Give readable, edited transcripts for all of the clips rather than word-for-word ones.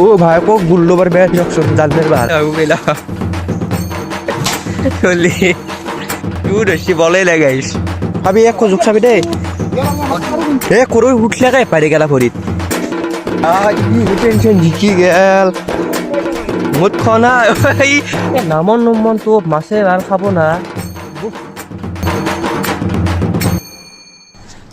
ও ভাই কো গুল্লো বার ব্যাট জকশন জালমের বার আগু গেলা চলি তুই রশি বলে লাগাইস ভাবি এক কোজুক চাবি দে এ করই উঠলে গায় পারি গেলা ভরিত ই টেনশন জিকি গেল মুত খনা এই নামন নমন তো মাছে আর খাবো না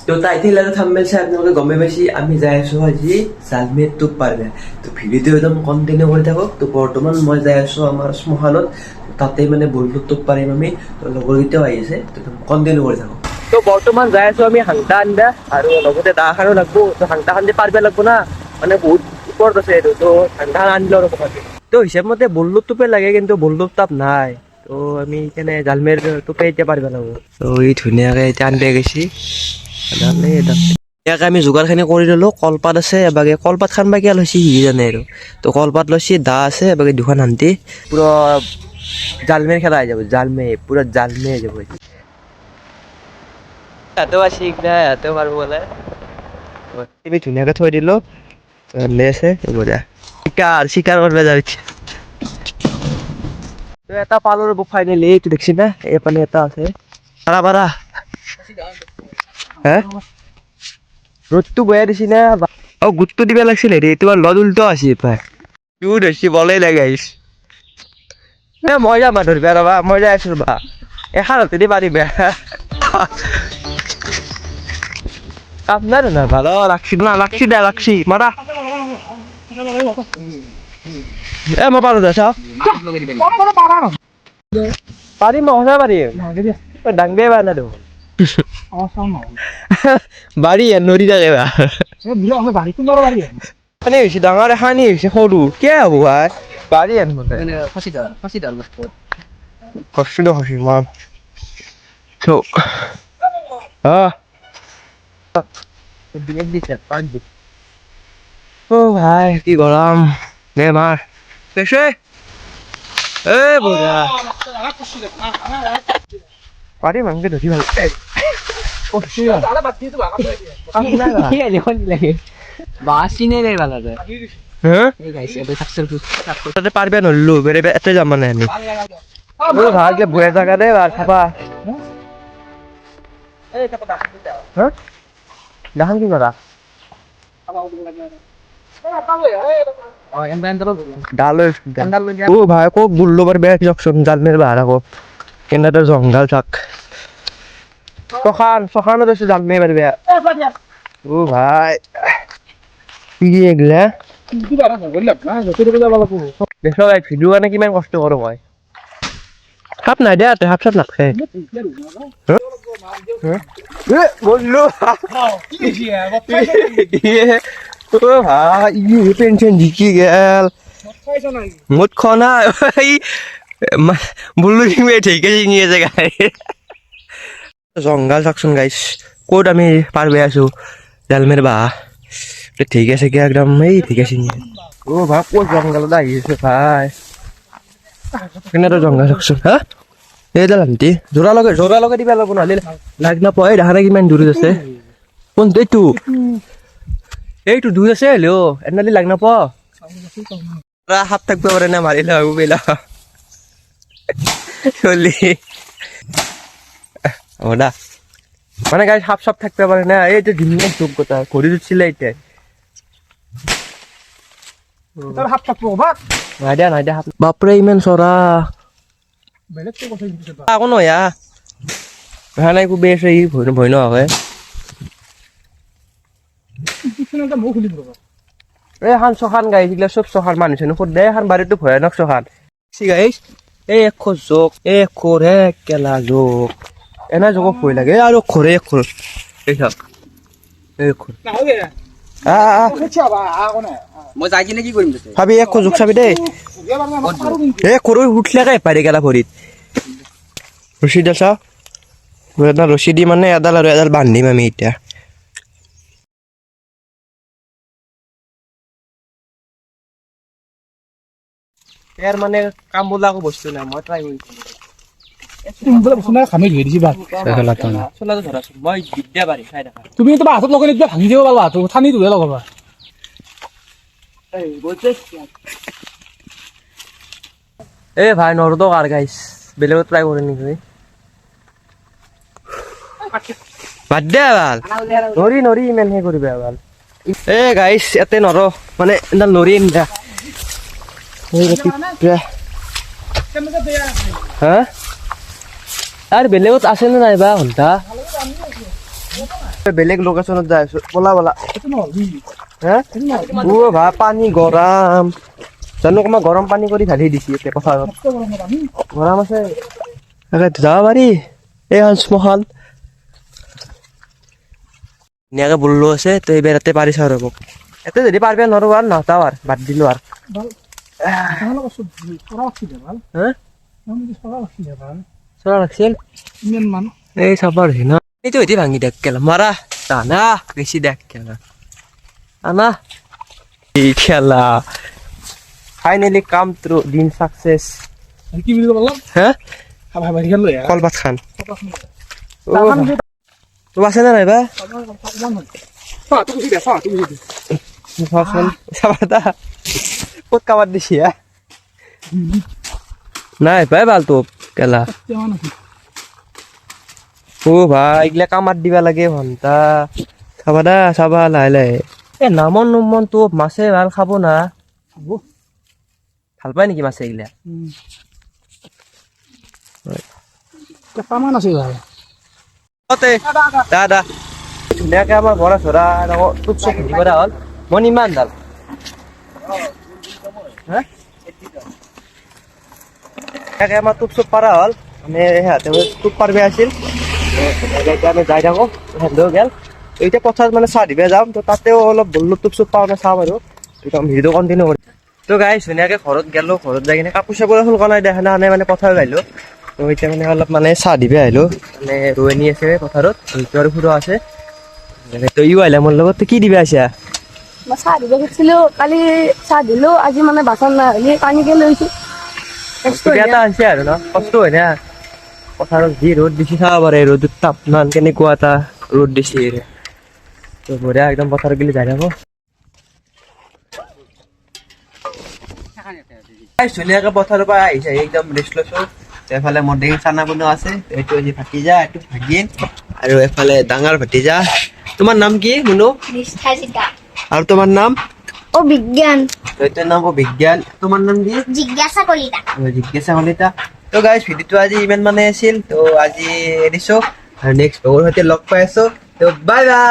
তো তাই থেকে থাম্বনেল চাই আপোনালোকে গমে পাইছি আমি যাই আছো আজি জালমেৰ টোপ পাৰবে তো ভিডিঅ'টো একদম কণ্টিনিউ কৰি থাকক তো বৰ্তমান মই যাই আছো আমাৰ শ্মশানত তাতে মানে বলটো টোপ পাৰিম আমি তো লগৰকেইটাও আহিছে তো কণ্টিনিউ কৰি থাকক তো বৰ্তমান যাই আছো আমি হাংটা আনবা আৰু লগতে দা খানো লাগবো তো হাংটা খান পাৰবে লাগবো না মানে বহুত ওপৰত আছে এইটো তো হাংটা আনিলো আৰু কথাটো তো হিচাপ মতে বলটো টোপে লাগে কিন্তু বলটো তাপ নাই তো আমি কেনে জালমেৰ টোপে এতিয়া পাৰবে লাগবো তো ই ধুনীয়াকে এতিয়া আনবে গৈছি ইয়াক আমি যোগাৰখিনি কৰি ললো কলপাত আছে এবাগে কলপাত খান বা কিয় লৈছি সি জানে আৰু তো কলপাত লৈছি দা আছে এবাগে দুখন শান্তি পুৰা জালমেৰ খেলা হৈ যাব জালমে পুৰা জালমে হৈ যাব হাতেও আছে হাতেও মাৰিব বোলে তুমি ধুনীয়াকে থৈ দিলো লেছে বঢ়িয়া চিকাৰ কৰিব যাଉଛି এটা পালো ৰ'ব ফাইনেলি এইটো দেখছি না এইপানে এটা আছে পাৰা পাৰা হা রোদটো বয়া দিছি না ও গুটটো দিবা লাগছিল রে তোমার লদ উল্টো আসি পায় তুই ধরছি বলেই লাগাইস এ মজা মা ধরবে রবা মজা আইছ রবা এখান হাতে দি পারিবে আপনার না ভালো রাখছি মারা এ মই পারো দা চাও পারি মজা পারি ডাংবে বা না দো বাড়ি নদী থাকে মানে হৈছে ডাঙৰ এখানি হৈছে সৰু কিয় হ'ব ভাই বাৰী আনবলে কষ্ট খসি মাম ও ভাই কি গৰম দে মাৰ পেছে এ বঢ়িয়া পাৰি মাংকে ধৰি ভাল পারবে নল্লু বেড়ে এতে যাম মানে আমি ভাগ্যে বয়ে থাকা দে আর খাবা দেখান কি করা ও ভাই কক গুল্লো বার বেড়ে জকশন জালমের বার আকৌ কেনাটার জঙ্গাল থাক সখানো তো জালমে পারবে ও ভাই কি এগুলা দেখো ভাই ভিডিও কাৰণে কিমান কষ্ট কৰো মই সাপ নাই দিয়া সাপ চাপ নাখে বললো ও ভাই ই টেনশন জিকি গেল মুত খনা বললো তুমি ঠিকে চিঙি আছে গাই জঙ্গাল চাকচোন গাইছ ক'ত আমি পাৰবে আছো জালমেৰ বাহ ঠিক আছে কি একদম এই ঠিক আছে ও ভাই ক'ত জঙ্গলত আহিছে ভাই কেনে তো জঙ্গল চাকচোন হা এইডাল আনটি জোৰা লগে দিবা লাগব নহ'লে লাগ নাপায় দেখা নাই কিমান দূৰত আছে কোন এইটো দূৰ আছে হলেও এনেদি লাগ নাপাওঁ সাপ থাকিব পাৰে না মাৰিলে আৰু বেলা চলি দা মানে গাই সাপ সাপ থাকতে পাৰে না এইটা ধুনীয়া যোগ্যতা ঘড়ি উঠছিলে এতিয়া নাই দিয়া বাপৰে ইমান চৰা আকৌ নয়া ভা নাই খুবেই আছে ই ভয় নহয় এই খান চখান গাই এইগিলা চব চখান মানুহ চানুহ সোধে খান বাৰীতো ভয়ানক চখান গাইছ এই এক জোক এক হে কেলা জোক এনা জোক ভয় লাগে আৰু খৰে এই চাওক এই মই যাই কিনে কি কৰিম ভাবি এক জোক চাবি দেই এ কৰৈ উঠলে গাই পাৰি গেলা ভৰিত ৰছী দা চাওক ৰছী দি মানে এডাল আৰু এডাল বান্ধিম আমি এতিয়া ইয়াৰ মানে কাম বোলা একো বস্তু নাই মই ট্ৰাই কৰিছো তুমি তো হাতত লগাই ভাঙি দিব পাৰা ঠানি দুহে লগাবা এ ভাই নৰদ আৰ গাইস বেলেগত ট্ৰাই কৰে নিবি বাদ দে ভাল নৰি নৰি ইমান হে কৰিবা ভাল এ গাইস এতে নৰ মানে এডাল নৰি ইন্দা হা আর বেলেগত আছে না নাই বা ঘন্টা বেলেগ লোকেশনত যাই আছো বলা বলা হ্যাঁ ও ভা পানী গৰম জানো কমা গৰম পানী কৰি ঢালি দিছি এতে পথাৰত গৰম আছে তাকে যাব পাৰি এই শ্মশান ধুনীয়াকে বললো আছে তো এইবাৰ ইয়াতে পাৰিছ আৰু মোক এতে যদি পাৰবে নৰো আৰু নাটাও আৰু বাদ দিলো আৰু চৰা লাগছিল এই চাবাৰ ন এইটো এটি ভাঙি দেখ কেলা মাৰা টানা বেছি দেখ কেলা আনা এই খেলা ফাইনালি কাম থ্ৰু দিন সাকসেস কি বুলি বললাম হ্যাঁ ভাই ভাই গেল ইয়া কলবাত খান তো আছে না নাইবা তুমি চাবাদা ক'ত কামাত দিছি নাই পাই ভাল তো কেলা ও ভাই এগুলা কামাত দিবা লাগে ঘন্টা চাবাদা চাবা লাহে লাহে এ নামন নমন তো মাছে ভাল খাব না ভাল পায় নেকি মাছে এগুলা পামান আছে ভাই দাদা ধুনীয়াকে আমাৰ বৰা চৰা তোক চব খেতি কৰা হ'ল মন ইমান ডাল ধুনীয়াকে আমাৰ টোপ চুপ পাৰা হ'ল মানে সিহঁতে টোপ পাৰবে আছিল এতিয়া আমি যাই থাকোঁ সিহঁতেও গেল এতিয়া পথাৰত মানে চাহ দিবে যাম তো তাতেও অলপ বললো টোপ চুপ পাওঁ চাম আৰু একদম ভিডিঅ'টো কণ্টিনিউ কৰিম তো গাইছ ধুনীয়াকে ঘৰত গেলো ঘৰত যাই কিনে কাপোৰ চাপোৰ শুকা নাই দেখা নাই মানে পথাৰত আহিলোঁ তো এতিয়া মানে অলপ মানে চাহ দিবে আহিলোঁ মানে ৰোৱনী আছে পথাৰত আৰু ফুৰা আছে তো ইও আহিলে মোৰ লগত কি দিবে আহিছা মই চাহ দিব খুজিছিলো কালি চাহ দিলো আজি মানে বাচন নাই পানীকে লৈছো এটা হৈছে আৰু ন কষ্ট হয় না পথাৰত যি ৰ'দ দিছি চাব পাৰে ৰ'দত তাপমান কেনেকুৱা এটা ৰ'দ দিছি তো বঢ়িয়া একদম পথাৰত গেলি যাই থাকো ধুনীয়াকে পথাৰৰ পৰা আহিছে একদম ৰেষ্ট লৈছো এফালে মোৰ দেৰি চানা বনোৱা আছে এইটো আজি ভাতিজা এইটো ভাগিন আৰু এফালে ডাঙৰ ভাতিজা তোমাৰ নাম কি মুনু আৰু তোমাৰ নাম ও বিজ্ঞান এইটোৰ নাম বিজ্ঞান তোমাৰ নাম কি জিজ্ঞাসা কলিতা জিজ্ঞাসা কলিতা তো গাইজ ভিডিঅ'টো আজি ইমান মানে আছিল তো আজি এৰিছো আৰু নেক্সট ভ্লগৰ সৈতে লগ পাই আছো তো বাই বাই